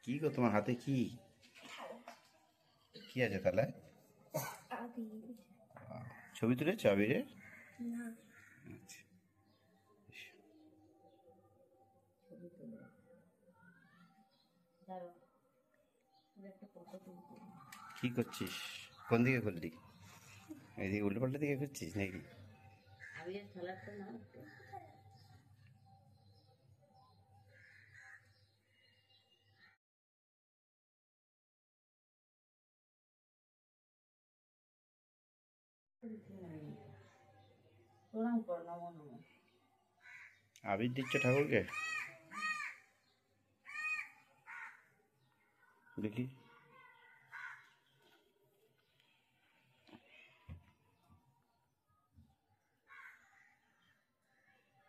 কি গো তোমার হাতে কি কি আছে তাহলে? ছবি তুলেছ আবিরের? আচ্ছা, কি করছিস? কোন দিকে খুললি? এইদিকে উল্টো পাল্টা দিকে খুঁজছিস নাকি? আবির দিচ্ছ ঠাকুরকে? দেখি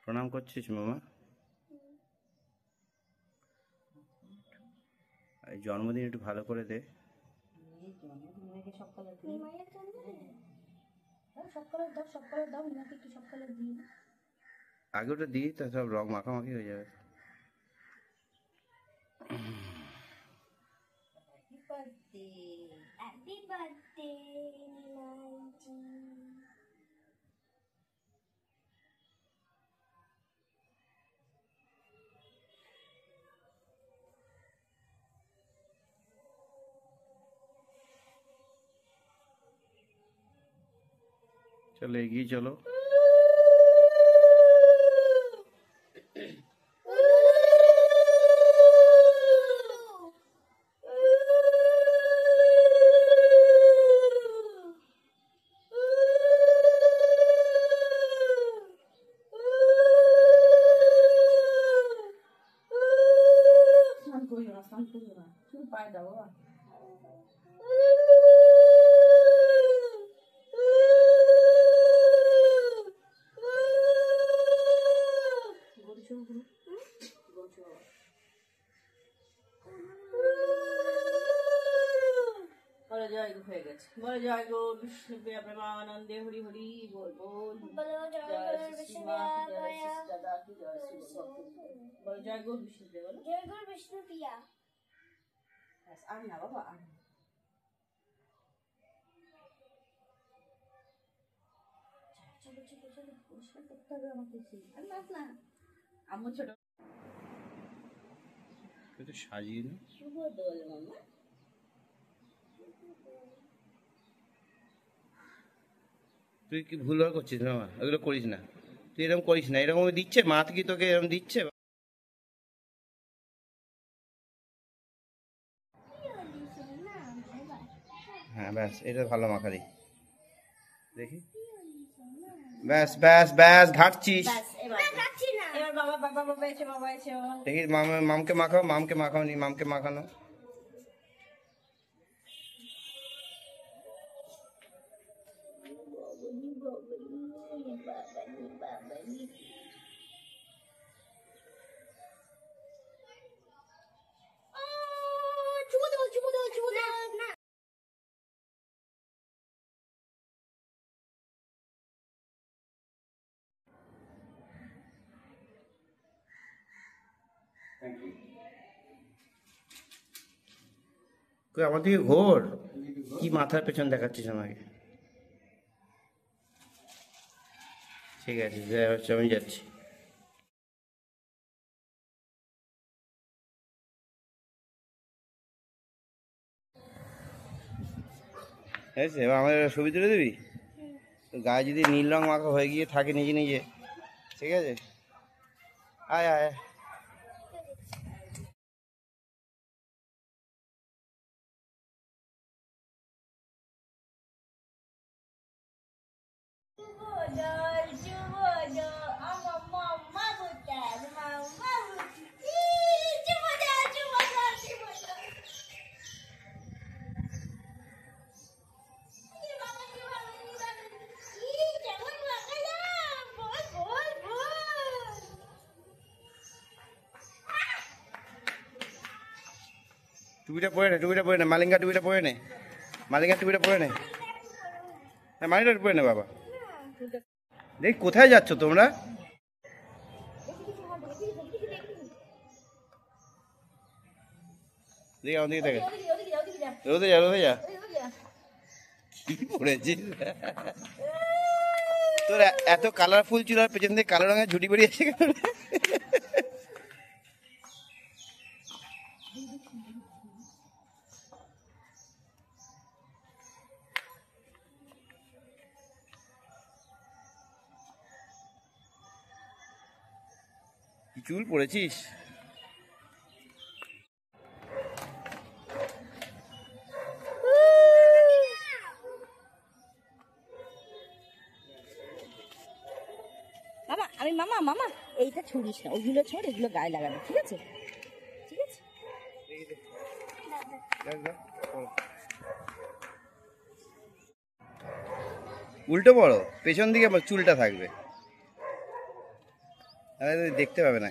প্রণাম করছিস মামা? এই জন্মদিন একটু ভালো করে দে। আগে ওটা দিই তো সব রং মাখামাখি হয়ে যাবে। Happy birthday, Nilanji. চলো এগিয়ে চলো। পায়ে দাও বাবা। বলো জয় গো হয়ে গেছে। বলো জয় গো বিষ্ণু প্রিয়া প্রেমানন্দে হরি হরি বল বল। বলো জয় গো বিষ্ণু প্রিয়া। বলো জয় গো বিষ্ণু প্রিয়া। আর না বাবা আর না। চলো চলো চলো পুরস্কার করতে হবে আমাকে। আর না না আম্মু ছোট একটু সাজিয়ে নে। শুভ দোল মামা। তুই কি ভুলভাল করছিস মামা? ওগুলো করিস না, তুই এরকম করিস না। এরকম দিচ্ছে মা কি তোকে এরকম দিচ্ছে? হ্যাঁ ব্যাস, এটা ভালো মাখা দি দেখি। ব্যাস ব্যাস ব্যাস, ঘাটছিস। এবার বাবা বাবা বাবা এসে বাবা এসে দেখি মামকে মাখাও, মামকে মাখাও নি, মামকে মাখানো। তুই আমার দিকে ঘোর, কি মাথার পেছন দেখাচ্ছিস আমাকে? ঠিক আছে আমি যাচ্ছি। এবার আমাদের ছবি তুলে দিবি? গায়ে যদি নীল রং মাখা হয়ে গিয়ে থাকে নিজে নিজে, ঠিক আছে? আয় আয়। টুপিটা পরে নে, টুপিটা পরে নে, মালিঙ্গা টুপিটা পরে নে, মালিঙ্গা টুপিটা পরে নে। হ্যাঁ মালিঙ্গা পরে নে বাবা। দেখ কোথায় যাচ্ছ তোমরা? দেখি আমার দিকে থাকে, ওদিকে ওদিকে ওদিকে যা রোদে যা, রোদে যা। ওদিকে যা কি পড়েছিস তোর? এত কালারফুল চুল আর পেছন দিয়ে কালো রঙের ঝুটি বেরিয়েছে কেন? কি চুল পড়েছিস? মামা আমি মামা মামা এইটা ছুড়িস না, ওইগুলো ছোড়, এগুলো গায়ে লাগানো, ঠিক আছে? ঠিক আছে। উল্টো বড়, পেছন দিকে চুলটা থাকবে, তাহলে দেখতে পাবে না।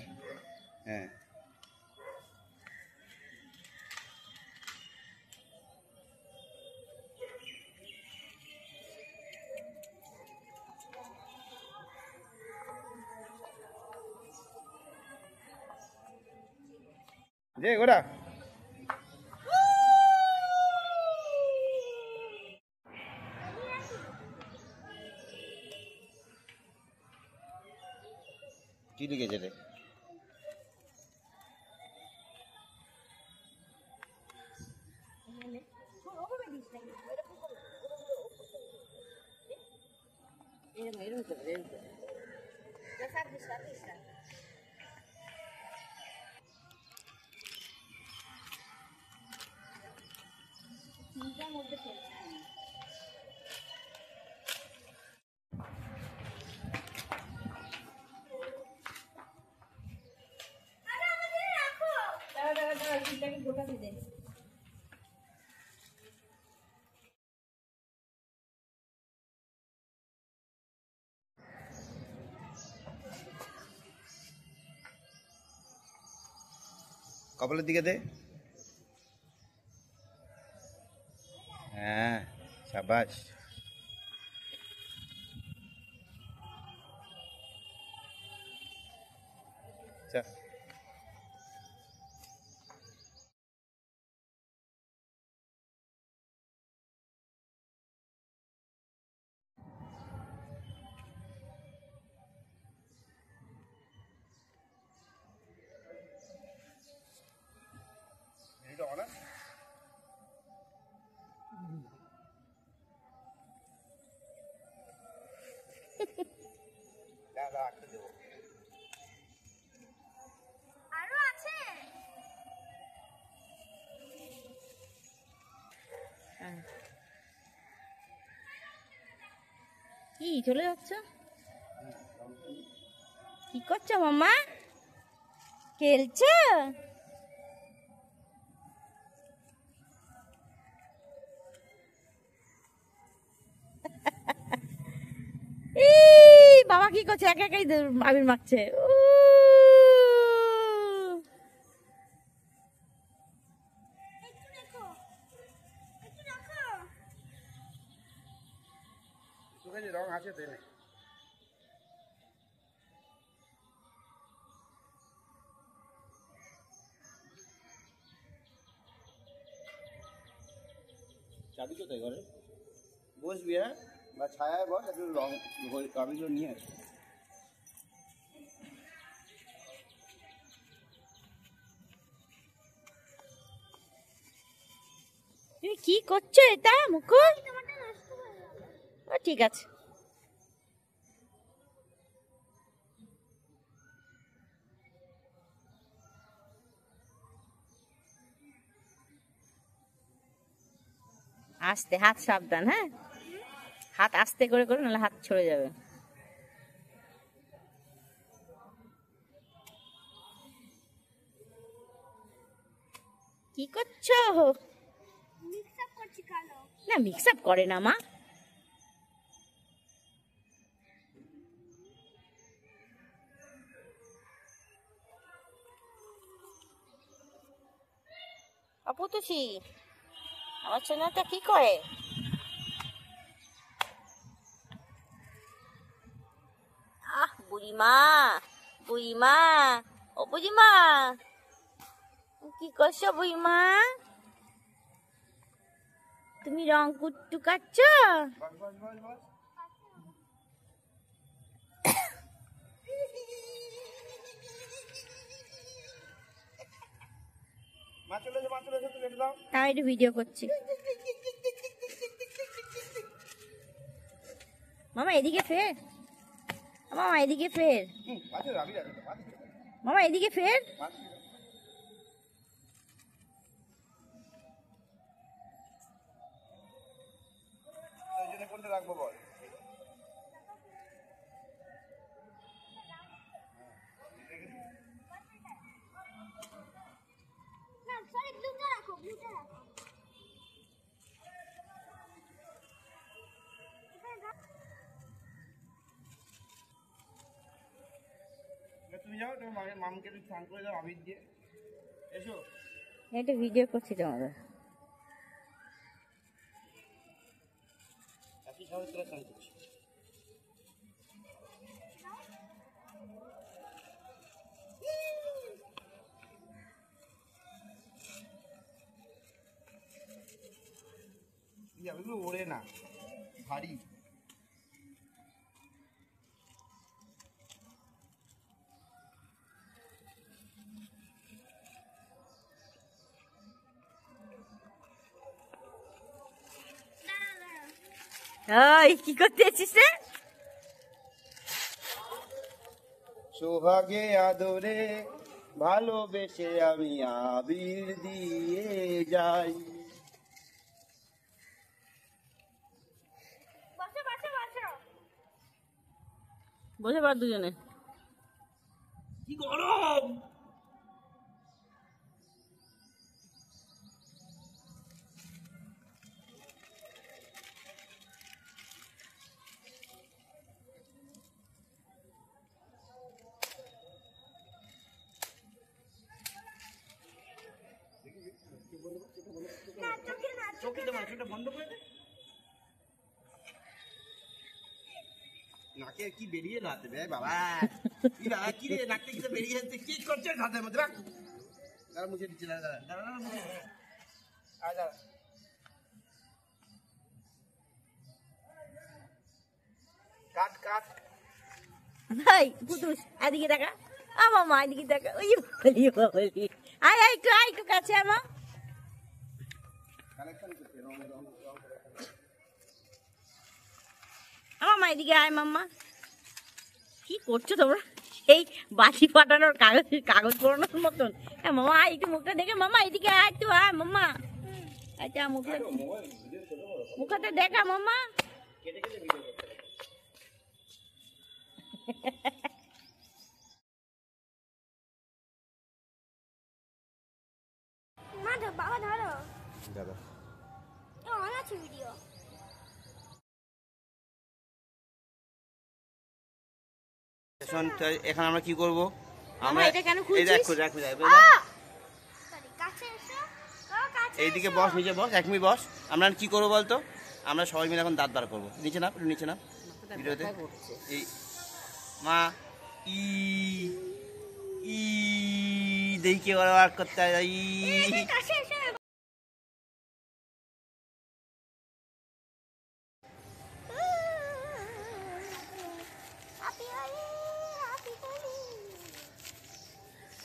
হ্যাঁ, যে ওরা কি লিখেছে রে? এরকম এরকম করে এরকম করে রাখিস রাখিস না চিন্তার মধ্যে ফেলছি দাঁড়া দাঁড়া দাঁড়া চিন্তাকে গোটাতে দে কপালের দিকে দে। হ্যাঁ, সাবাস। চল। এটা অনার আরো আছে কি চলে যাচ্ছ? কি করছো মামা? খেলছো? বাবা কি করছে? একা একাই আবির মাখছে। রং আছে তো? চাবি কোথায় ঘরে? বসবি, হ্যাঁ, বা ছায়ায় বস, একটু রং কাবিগুলো নিয়ে আসি। তুমি কি করছো এটা মুকুল? ঠিক আছে। আস্তে, হাত সাবধান, হ্যাঁ, হাত আস্তে করে করে, নাহলে হাত ছড়ে যাবে। কি করছো? না, মিক্স আপ করে না মা। অপুতুষি আমার সোনাটা কি করে? বুড়িমা, বুড়িমা, ও বুড়িমা, কি করছো বুইমা? তুমি রং কুট্টু কাটছ? বস বস বস বস। মা চলে যাও, মা চলে যাও, কেটে দাও। তাই একটু ভিডিও করছি। মামা এদিকে ফের, মামা এদিকে ফের, পাশে রাখি রাখি তো, পাশে। মামা এদিকে ফের। পাশে। তো এই জন্য কোনটা রাখবো বল? তুমি যাও, তোমার মামকে একটু স্নান করে দাও আবির দিয়ে। এসো। একটা ভিডিও করছি তোমাদের। একই সাথে তোরা স্নান করছিস। এগুলো ওড়ে না, ভারী। ওই কি করতে এসেছিস রে? সোহাগে আদরে ভালোবেসে আমি আবির দিয়ে যাই। বসে পড় দুজনে। কি গরম! চোখটা বন্ধ করে দে। নাকে কি বেরিয়ে না দেবে বাবা? কি বাবা, কি রে নাকটা কি বেরিয়ে যাচ্ছে? কি করছে হাতের মধ্যে? দাঁড়া মুছে দিচ্ছি, দাঁড়া দাঁড়া দাঁড়া দাঁড়া মুছে দিচ্ছি। আয় দাঁড়া। কাট কাট। ভাই পুতুস এদিকে দেখা, আমার মা এদিকে দেখা। ওই বলি বলি, আয় আয় একটু কাছে আমার। কালেকশন করছে রং রং রং করে। আমার মা এদিকে আয় মাম্মা। কি করছো তোমরা? এই বাসি ফাটানোর কাগজ পড়ানোর মতন। হ্যাঁ মামা আয় একটু মুখটা দেখে, মামা এদিকে আয়, একটু আয় মাম্মা। আচ্ছা মুখটা দেখা মাম্মা। কেটে কেটে ভিডিও করতে হবে। বাবা ধরো দাদা অন আছে ভিডিও। এখন আমরা কি করব? আমরা এটা কেন খুলছিস? এই দেখো দেখো দেখো, এইদিকে বস, নিচে বস, 1 মিনিট বস। আমরা কি করবো বলতো? আমরা সবাই মিলে এখন দাঁত বার করবো। নিচে নাম, একটু নিচে নাম। ভিডিওতে এই মা ই ই দেখি ওরা বার করতে হয়। ই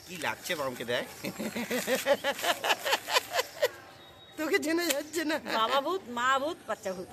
কি লাগছে বামকে দেয়? তোকে চেনা যাচ্ছে না। বাবা ভূত, মা ভূত, বাচ্চা ভূত।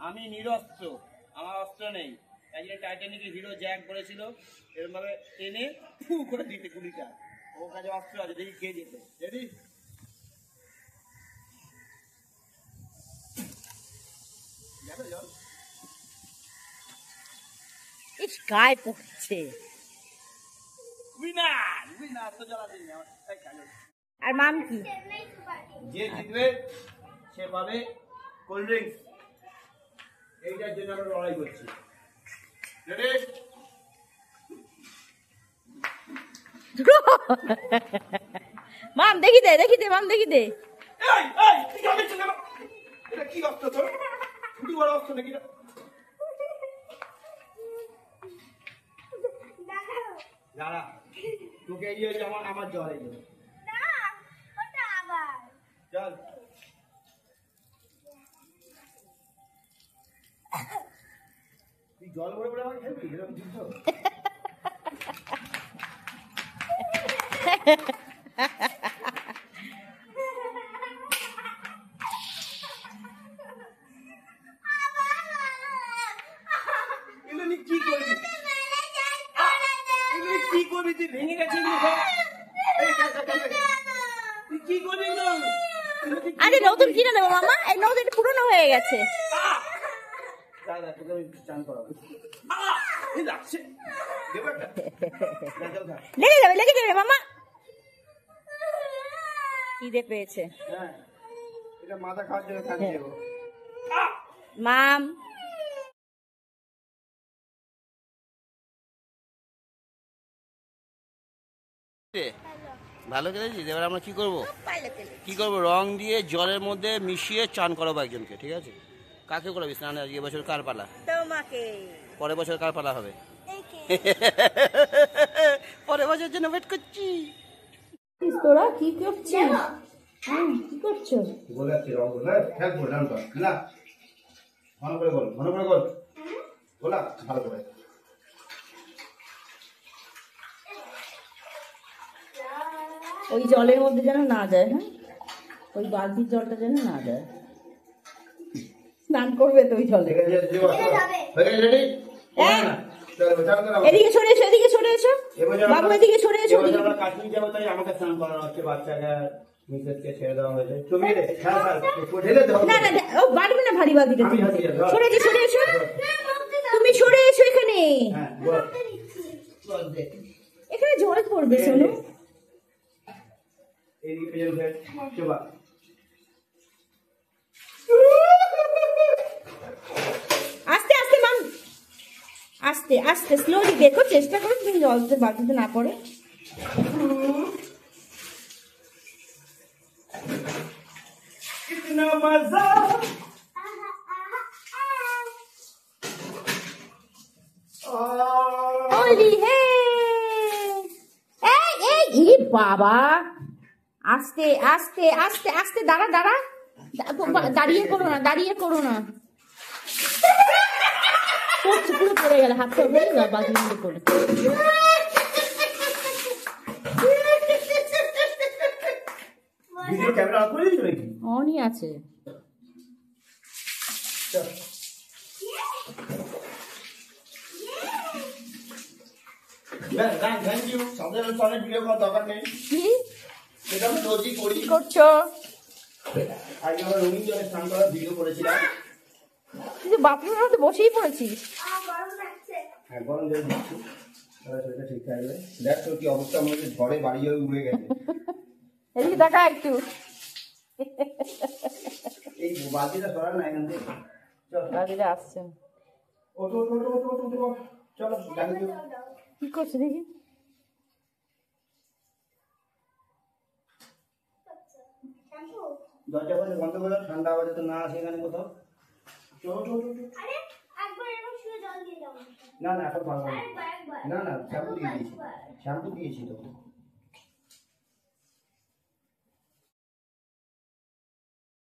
আমি নিরস্ত্র, আমার অস্ত্র নেই। একজন টাইটানিকের হিরো জ্যাক বলেছিল এরকম ভাবে টেনে ফু করে দিতে গুলিটা, ওর কাছে অস্ত্র আছে, দেখি কে যেত। রেডি? ইস গায়ে পড়ছে। উইনার উইনার তো জ্বালা দিন আমার। আর মাম কি? যে জিতবে সে পাবে কোল্ড ড্রিঙ্কস। এইটার জন্য আমরা লড়াই করছি। রেডি? মাম দেখি দে, দেখি দে, মাম দেখি দে। এই এই তুই যাবে চলে না, এটা কি অস্ত্র তোর? ছুটি বড় অস্ত্র নাকি এটা? দাঁড়া, তোকে এই যে আমার জ্বর এই যে। চল তুই জল ভরে ভরে আমার খেলবি এরকম যুদ্ধ? এগুলো কি করবি? এগুলো কি করবি? তুই ভেঙে গেছিস তুই কি করবি এগুলো? আরে নতুন কিনে নেবো মামা, এই নতুন পুরনো হয়ে গেছে। দাদা তোকে আমি চান করাবো। লাগছে লেগে যাবে, লেগে যাবে মামা। খিদে পেয়েছে। হ্যাঁ, এটা মাথা খাওয়ার জন্য খাচ্ছি দেবো। মাম ভালো খেলেছিস। এবার আমরা কি করবো? কি করবো? রং দিয়ে জলের মধ্যে মিশিয়ে চান করাবো একজনকে, ঠিক আছে? কাকে করাবি স্নান? আজকে বছর কার পালা? তোমাকে। পরের বছর কার পালা হবে? পরের বছর জন্য ওয়েট করছি। তোরা কি করছিস? কি করছো? বলেছি রং বল, হ্যাঁ বল, ডান কর না, ভালো করে বল, ভালো করে বল, বলা ভালো করে। ওই জলের মধ্যে যেন না যায়, হ্যাঁ ওই বালতির জলটা যেন না যায়। স্নান করবে তো ওই জলে। এদিকে সরে এসো, এদিকে সরে এসো বাবু, এদিকে সরে এসো। কাশ্মীর যাবো, তাই আমাকে স্নান করানো হচ্ছে, বাচ্চাকে মিসেসকে ছেড়ে দেওয়া হয়েছে। তুমি না না ও বাড়বে না ভারী বালতিটা। সরে এসো, সরে এসো, তুমি সরে এসো এখানে। এখানে জল পড়বে শোনো। আস্তে আস্তে মাম, আস্তে আস্তে স্লোলি দেখো, চেষ্টা করো তুমি জলতে বালতিতে না পড়ে। বাবা আস্তে আস্তে আস্তে আস্তে, দাঁড়া দাঁড়া, দাঁড়িয়ে করো না, দাঁড়িয়ে করো না। পুরো পড়ে গেল, হাতটা পড়ে গেল বালতির মধ্যে পড়ে। অনই আছে। কি করছো? কিন্তু বাথরুমের মধ্যে বসেই পড়েছিস। হ্যাঁ গরম জল দিচ্ছি, শরীরটা ঠিক থাকবে। দেখ তোর কি অবস্থা, মনে হচ্ছে ঝড়ে বাড়ি হয়ে উড়ে গেছে। এদিকে দেখা একটু। এই বালতিটা সরান না এখান থেকে। চল বালতিটা আসছে। ওঠো ওঠো ওঠো ওঠো ওঠো, চলো ডাকি। কি করছে দেখি? দরজা বন্ধ করে ঠান্ডা আওয়াজে তো না আসে এখানে কোথাও। চলো চলো চলো। না না এখন পারবো না, না না শ্যাম্পু দিয়ে দিয়েছি, শ্যাম্পু দিয়েছি তো।